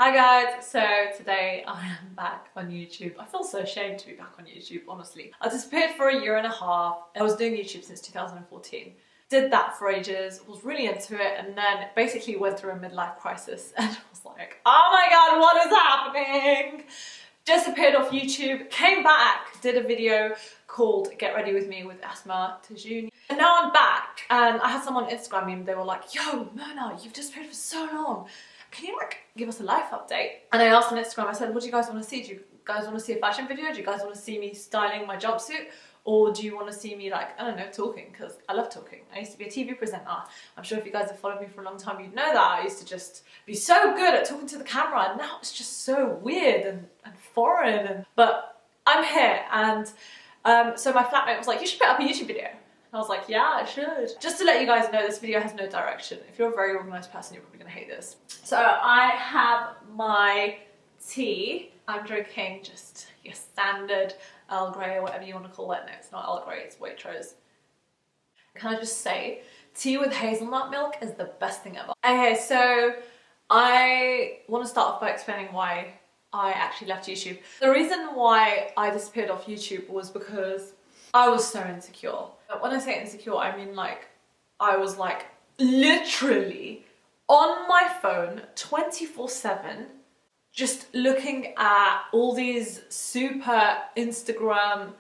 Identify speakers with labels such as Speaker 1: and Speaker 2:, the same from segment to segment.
Speaker 1: Hi guys, so today I am back on YouTube. I feel so ashamed to be back on YouTube, honestly. I disappeared for a year and a half. I was doing YouTube since 2014. Did that for ages, was really into it, and then basically went through a midlife crisis and was like, oh my god, what is happening? Disappeared off YouTube, came back, did a video called Get Ready With Me with Asma Tajuni. And now I'm back, and I had someone on Instagram me and they were like, yo, Mona, you've disappeared for so long. Can you give us a life update? And I asked on Instagram, I said, what do you guys want to see? Do you guys want to see a fashion video? Do you guys want to see me styling my jumpsuit? Or do you want to see me I don't know, talking? Because I love talking. I used to be a TV presenter. I'm sure if you guys have followed me for a long time, you'd know that. I used to just be so good at talking to the camera, and now it's just so weird and foreign. But I'm here, and so my flatmate was like, you should put up a YouTube video. I was like, yeah, I should. Just to let you guys know, this video has no direction. If you're a very organised person, you're probably gonna hate this. So I have my tea. I'm drinking just your standard Earl Grey or whatever you want to call it. No, it's not Earl Grey, it's Waitrose. Can I just say, tea with hazelnut milk is the best thing ever. Okay, so I want to start off by explaining why I actually left YouTube. The reason why I disappeared off YouTube was because I was so insecure. When I say insecure, I mean I was literally on my phone 24/7, just looking at all these super Instagram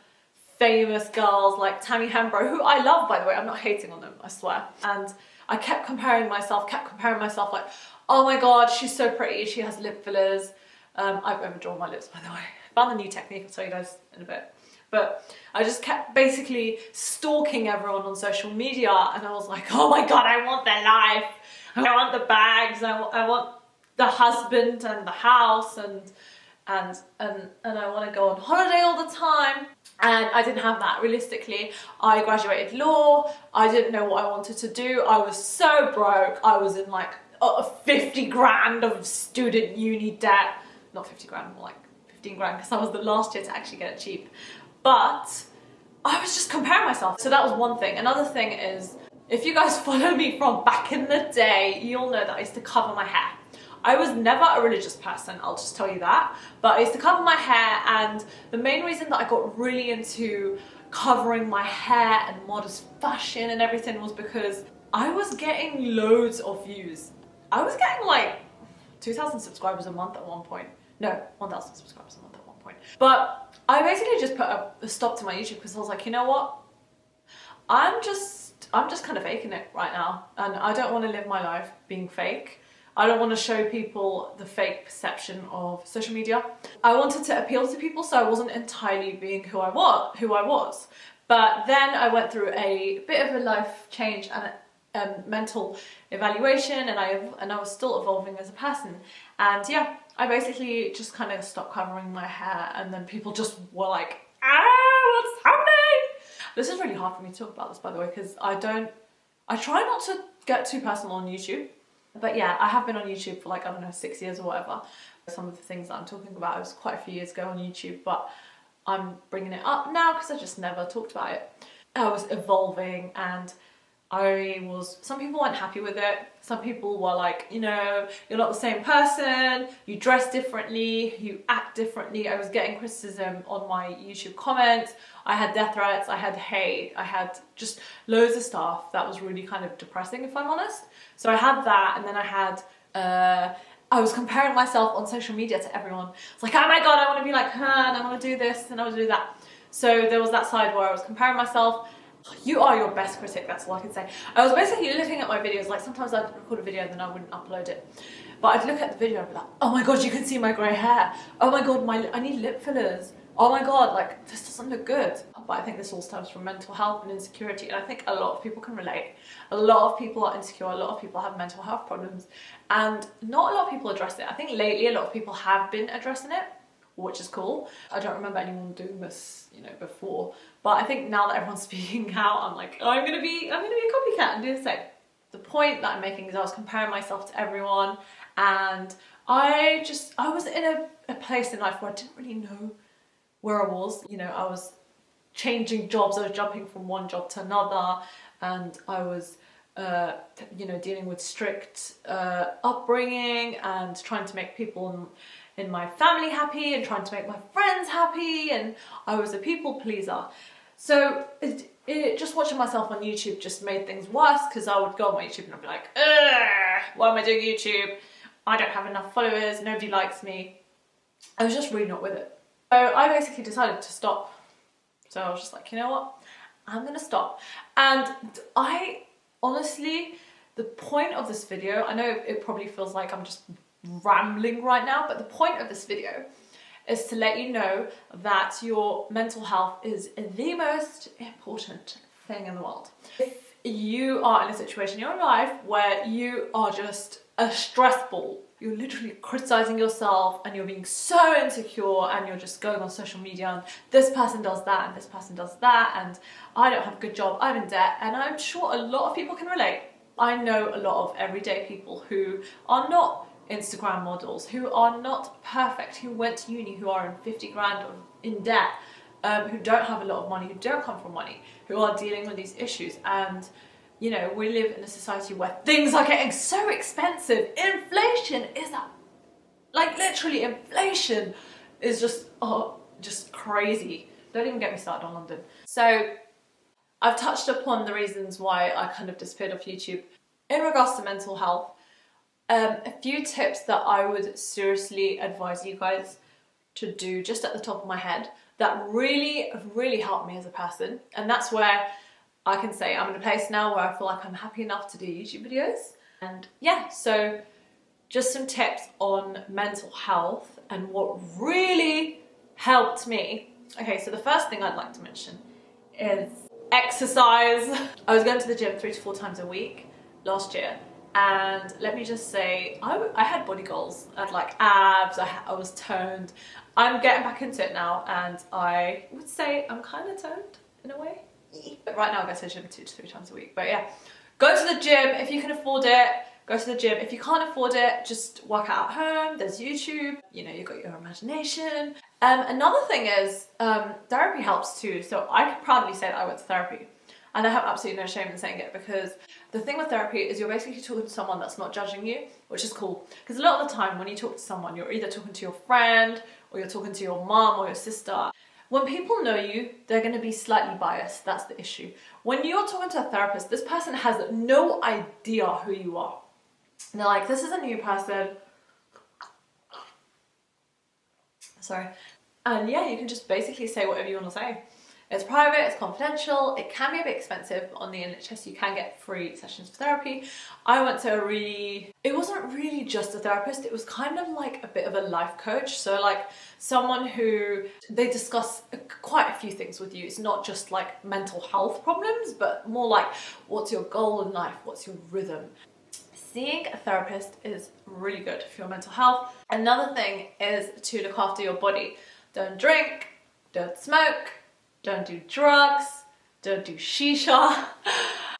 Speaker 1: famous girls like Tammy Hembrow, who I love, by the way. I'm not hating on them, I swear. And I kept comparing myself like, oh my god, she's so pretty, she has lip fillers. I've overdrawn my lips, by the way. I found the new technique, I'll tell you guys in a bit. But I just kept basically stalking everyone on social media, and I was like, oh my god, I want their life. I want the bags, I want the husband and the house, and I want to go on holiday all the time. And I didn't have that. Realistically, I graduated law. I didn't know what I wanted to do. I was so broke. I was in 50 grand of student uni debt. Not 50 grand, more like 15 grand, because I was the last year to actually get it cheap. But I was just comparing myself. So that was one thing. Another thing is, if you guys follow me from back in the day, you'll know that I used to cover my hair. I was never a religious person, I'll just tell you that. But I used to cover my hair, and the main reason that I got really into covering my hair and modest fashion and everything was because I was getting loads of views. I was getting 2,000 subscribers a month at one point. No, 1,000 subscribers a month at one point. But I basically just put a stop to my YouTube because I was like, you know what? I'm just kind of faking it right now, and I don't want to live my life being fake. I don't want to show people the fake perception of social media. I wanted to appeal to people, so I wasn't entirely being who I was. But then I went through a bit of a life change and a mental evaluation, and I was still evolving as a person. And yeah, I basically just kind of stopped covering my hair, and then people just were like, what's happening? This is really hard for me to talk about this, by the way, because I try not to get too personal on YouTube. But yeah, I have been on YouTube for I don't know, 6 years or whatever. Some of the things that I'm talking about, it was quite a few years ago on YouTube, but I'm bringing it up now because I just never talked about it. I was evolving, and some people weren't happy with it. Some people were like, you're not the same person, you dress differently, you act differently. I was getting criticism on my YouTube comments. I had death threats, I had hate, I had just loads of stuff that was really kind of depressing, if I'm honest. So I had that, and then I was comparing myself on social media to everyone. It's like, oh my god, I want to be like her, and I want to do this, and I want to do that. So there was that side where I was comparing myself. You are your best critic, that's all I can say. I was basically looking at my videos, sometimes I'd record a video and then I wouldn't upload it. But I'd look at the video and be like, oh my god, you can see my grey hair. Oh my god, I need lip fillers. Oh my god, this doesn't look good. But I think this all stems from mental health and insecurity, and I think a lot of people can relate. A lot of people are insecure, a lot of people have mental health problems, and not a lot of people address it. I think lately a lot of people have been addressing it, which is cool. I don't remember anyone doing this, before. But I think now that everyone's speaking out, I'm like, oh, I'm gonna be a copycat and do the same. The point that I'm making is I was comparing myself to everyone, and I was in a place in life where I didn't really know where I was. I was changing jobs, I was jumping from one job to another, and I was you know, dealing with strict upbringing and trying to make people in my family happy and trying to make my friends happy, and I was a people pleaser. So just watching myself on YouTube just made things worse, because I would go on my YouTube and I'd be like, ugh, why am I doing YouTube? I don't have enough followers, nobody likes me. I was just really not with it. So I basically decided to stop. So I was just like, you know what? I'm gonna stop. And I honestly, the point of this video, I know it probably feels like I'm just rambling right now, but the point of this video is to let you know that your mental health is the most important thing in the world. If you are in a situation in your life where you are just a stress ball, you're literally criticizing yourself and you're being so insecure and you're just going on social media and this person does that and this person does that and I don't have a good job, I'm in debt, and I'm sure a lot of people can relate. I know a lot of everyday people who are not Instagram models, who are not perfect, who went to uni, who are in 50 grand in debt, who don't have a lot of money, who don't come from money, who are dealing with these issues. And you know, we live in a society where things are getting so expensive. Inflation is like literally inflation is just crazy. Don't even get me started on London. So I've touched upon the reasons why I kind of disappeared off YouTube. In regards to mental health, a few tips that I would seriously advise you guys to do just at the top of my head that really, really helped me as a person. And that's where I can say I'm in a place now where I feel like I'm happy enough to do YouTube videos. And yeah, so just some tips on mental health and what really helped me. Okay, so the first thing I'd like to mention is exercise. I was going to the gym 3 to 4 times a week last year. And let me just say, I had body goals. I had like abs, I was toned. I'm getting back into it now, and I would say I'm kind of toned in a way. But right now I go to the gym 2 to 3 times a week. But yeah, go to the gym if you can afford it. Go to the gym. If you can't afford it, just work out at home. There's YouTube. You know, you've got your imagination. Another thing is therapy helps too. So I can proudly say that I went to therapy. And I have absolutely no shame in saying it, because the thing with therapy is you're basically talking to someone that's not judging you, which is cool. Because a lot of the time when you talk to someone, you're either talking to your friend or you're talking to your mum or your sister. When people know you, they're going to be slightly biased. That's the issue. When you're talking to a therapist, this person has no idea who you are. And they're like, this is a new person. Sorry. And yeah, you can just basically say whatever you want to say. It's private, it's confidential, it can be a bit expensive. On the NHS you can get free sessions for therapy. I went to it wasn't really just a therapist, it was kind of like a bit of a life coach. So like someone who, they discuss quite a few things with you. It's not just like mental health problems, but more like what's your goal in life, what's your rhythm. Seeing a therapist is really good for your mental health. Another thing is to look after your body. Don't drink, don't smoke, don't do drugs, don't do shisha.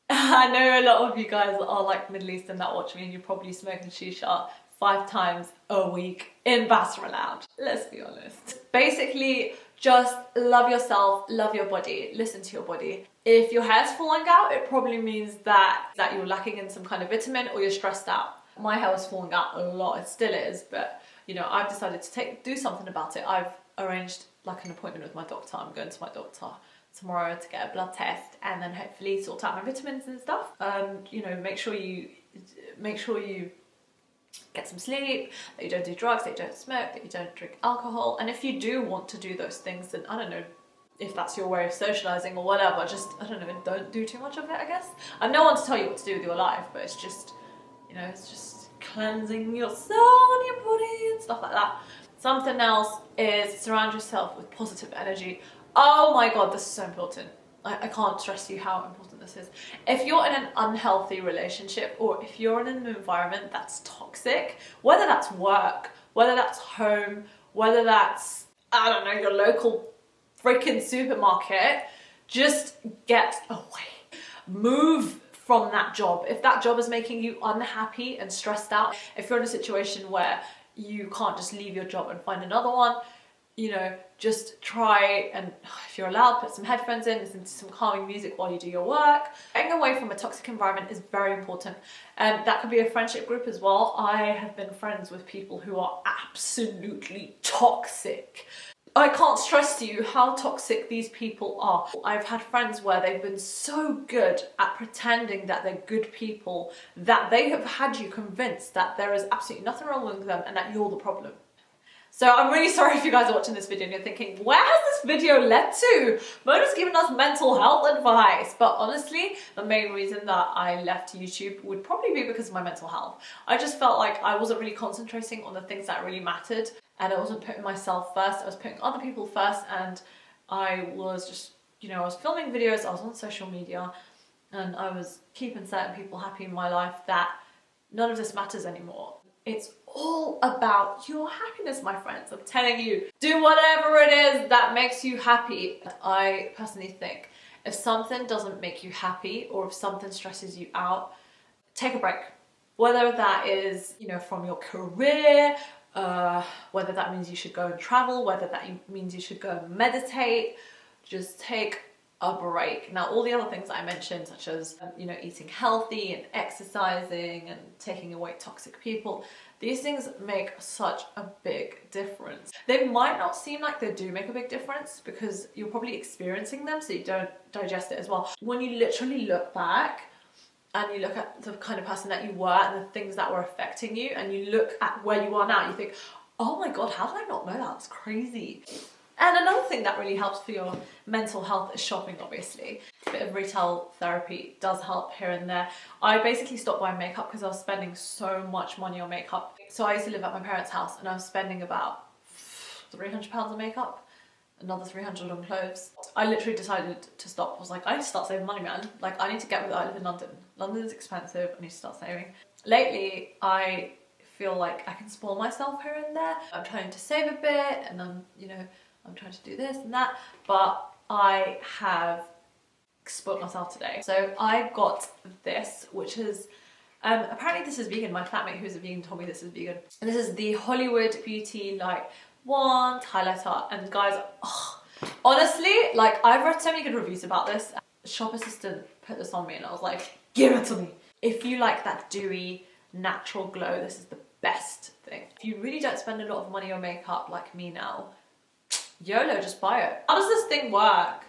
Speaker 1: I know a lot of you guys are like Middle Eastern that watch me, and you're probably smoking shisha 5 times a week in Basra Lounge. Let's be honest. Basically, just love yourself, love your body, listen to your body. If your hair's falling out, it probably means that you're lacking in some kind of vitamin or you're stressed out. My hair was falling out a lot, it still is, but you know, I've decided to do something about it. I've arranged like an appointment with my doctor. I'm going to my doctor tomorrow to get a blood test and then hopefully sort out my vitamins and stuff. You know, make sure you get some sleep, that you don't do drugs, that you don't smoke, that you don't drink alcohol. And if you do want to do those things, then I don't know if that's your way of socializing or whatever, just, I don't know, don't do too much of it, I guess. I'm no one to tell you what to do with your life, but it's just, you know, it's just cleansing your soul and your body and stuff like that. Something else is surround yourself with positive energy. Oh my God, this is so important. I can't stress to you how important this is. If you're in an unhealthy relationship, or if you're in an environment that's toxic, whether that's work, whether that's home, whether that's, I don't know, your local freaking supermarket, just get away. Move from that job. If that job is making you unhappy and stressed out, if you're in a situation where you can't just leave your job and find another one, you know, just try and, if you're allowed, put some headphones in, listen to some calming music while you do your work. Getting away from a toxic environment is very important. And that could be a friendship group as well. I have been friends with people who are absolutely toxic. I can't stress to you how toxic these people are. I've had friends where they've been so good at pretending that they're good people that they have had you convinced that there is absolutely nothing wrong with them and that you're the problem. So I'm really sorry if you guys are watching this video and you're thinking, where has this video led to? Mona's giving us mental health advice. But honestly, the main reason that I left YouTube would probably be because of my mental health. I just felt like I wasn't really concentrating on the things that really mattered, and I wasn't putting myself first. I was putting other people first, and I was just, you know, I was filming videos, I was on social media, and I was keeping certain people happy in my life that none of this matters anymore. It's all about your happiness, my friends. I'm telling you, do whatever it is that makes you happy. I personally think if something doesn't make you happy or if something stresses you out, take a break. Whether that is, you know, from your career, whether that means you should go and travel, whether that means you should go and meditate, just take a break. Now, all the other things I mentioned, such as, you know, eating healthy and exercising and taking away toxic people, these things make such a big difference. They might not seem like they do make a big difference because you're probably experiencing them, so you don't digest it as well. When you literally look back and you look at the kind of person that you were and the things that were affecting you, and you look at where you are now, you think, oh my God, how did I not know that? That's crazy. And another thing that really helps for your mental health is shopping, obviously. A bit of retail therapy does help here and there. I basically stopped buying makeup because I was spending so much money on makeup. So I used to live at my parents' house and I was spending about £300 on makeup, another 300 on clothes. I literally decided to stop. I was like, I need to start saving money, man. Like, I need to get with it. I live in London. London is expensive. I need to start saving. Lately, I feel like I can spoil myself here and there. I'm trying to save a bit and I'm, you know, I'm trying to do this and that, but I have spoiled myself today. So I got this, which is, apparently this is vegan. My flatmate who's a vegan told me this is vegan. And this is the Hollywood Beauty Light Wand Highlighter. And guys, honestly, like, I've read so many good reviews about this. The shop assistant put this on me and I was like, give it to me. If you like that dewy, natural glow, this is the best thing. If you really don't spend a lot of money on makeup like me now, YOLO, just buy it. How does this thing work?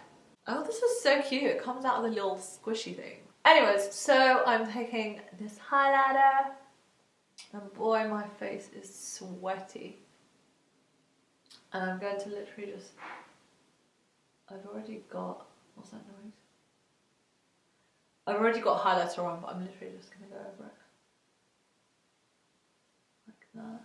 Speaker 1: Oh, this is so cute. It comes out of the little squishy thing. Anyways, so I'm taking this highlighter and boy, my face is sweaty. And I'm going to literally just, I've already got, what's that noise? I've already got highlighter on, but I'm literally just gonna go over it. Like that.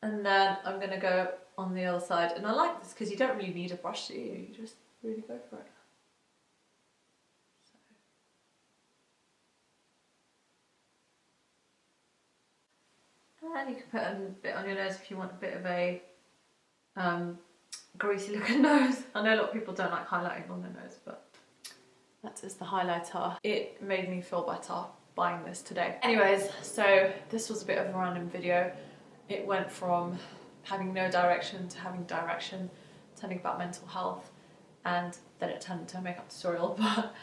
Speaker 1: And then I'm gonna go on the other side. And I like this because you don't really need a brush, do you? You just really go for it. So. And you can put a bit on your nose if you want a bit of a greasy looking nose. I know a lot of people don't like highlighting on their nose, but that is the highlighter. It made me feel better buying this today. Anyways, so this was a bit of a random video. It went from having no direction to having direction, telling about mental health, and then it turned into a makeup tutorial. But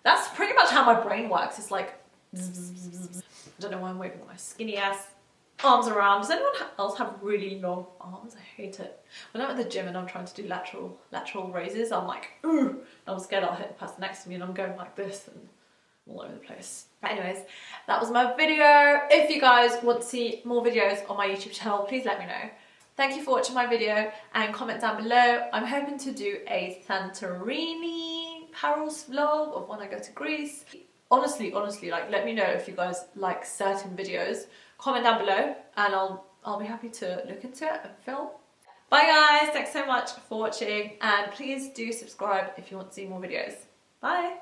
Speaker 1: that's pretty much how my brain works. It's like, zzz, zzz, zzz, zzz. I don't know why I'm waving my skinny ass arms around. Does anyone else have really long arms? I hate it. When I'm at the gym and I'm trying to do lateral raises, I'm like, ooh, I'm scared I'll hit the person next to me and I'm going like this and all over the place. But anyways, that was my video. If you guys want to see more videos on my YouTube channel, please let me know. Thank you for watching my video and comment down below. I'm hoping to do a Santorini Paros vlog of when I go to Greece. Honestly, like, let me know if you guys like certain videos. Comment down below and I'll be happy to look into it and film. Bye guys, thanks so much for watching and please do subscribe if you want to see more videos. Bye!